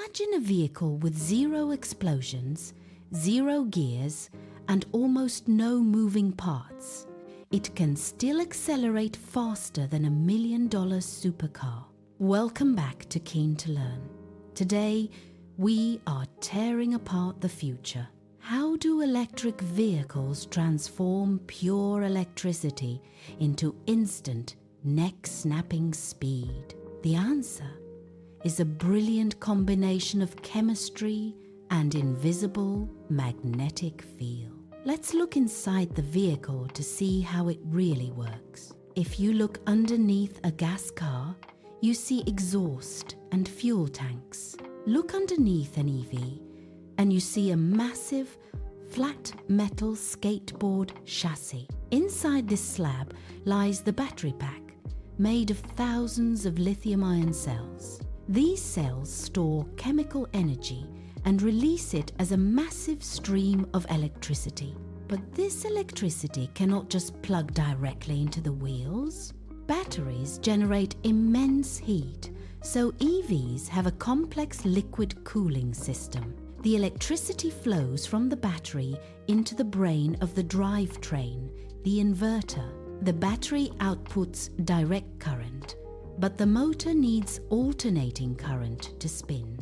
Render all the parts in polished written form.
Imagine a vehicle with zero explosions, zero gears, and almost no moving parts. It can still accelerate faster than $1 million supercar. Welcome back to Keen to Learn. Today, we are tearing apart the future. How do electric vehicles transform pure electricity into instant, neck-snapping speed? The answer is a brilliant combination of chemistry and invisible magnetic field. Let's look inside the vehicle to see how it really works. If you look underneath a gas car, you see exhaust and fuel tanks. Look underneath an EV and you see a massive flat metal skateboard chassis. Inside this slab lies the battery pack, made of thousands of lithium-ion cells. These cells store chemical energy and release it as a massive stream of electricity. But this electricity cannot just plug directly into the wheels. Batteries generate immense heat, so EVs have a complex liquid cooling system. The electricity flows from the battery into the brain of the drivetrain, the inverter. The battery outputs direct current, but the motor needs alternating current to spin.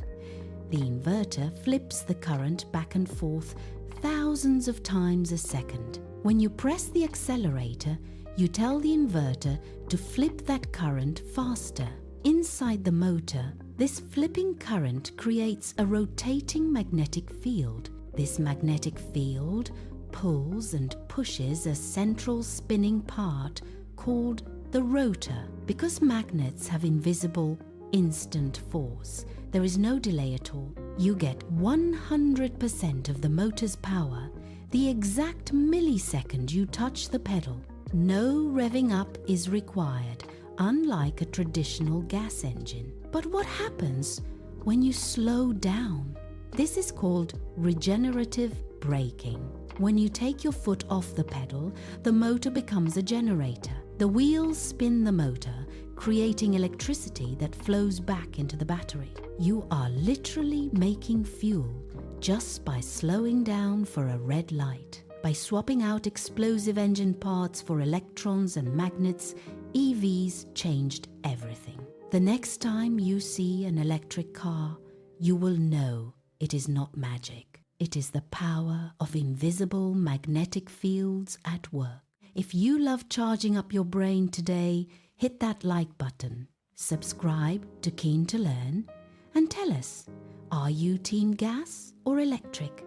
The inverter flips the current back and forth thousands of times a second. When you press the accelerator, you tell the inverter to flip that current faster. Inside the motor, this flipping current creates a rotating magnetic field. This magnetic field pulls and pushes a central spinning part called the rotor. Because magnets have invisible, instant force, there is no delay at all. You get 100% of the motor's power the exact millisecond you touch the pedal. No revving up is required, unlike a traditional gas engine. But what happens when you slow down? This is called regenerative braking. When you take your foot off the pedal, the motor becomes a generator. The wheels spin the motor, creating electricity that flows back into the battery. You are literally making fuel just by slowing down for a red light. By swapping out explosive engine parts for electrons and magnets, EVs changed everything. The next time you see an electric car, you will know it is not magic. It is the power of invisible magnetic fields at work. If you love charging up your brain today, hit that like button, subscribe to Keen to Learn, and tell us, are you team gas or electric?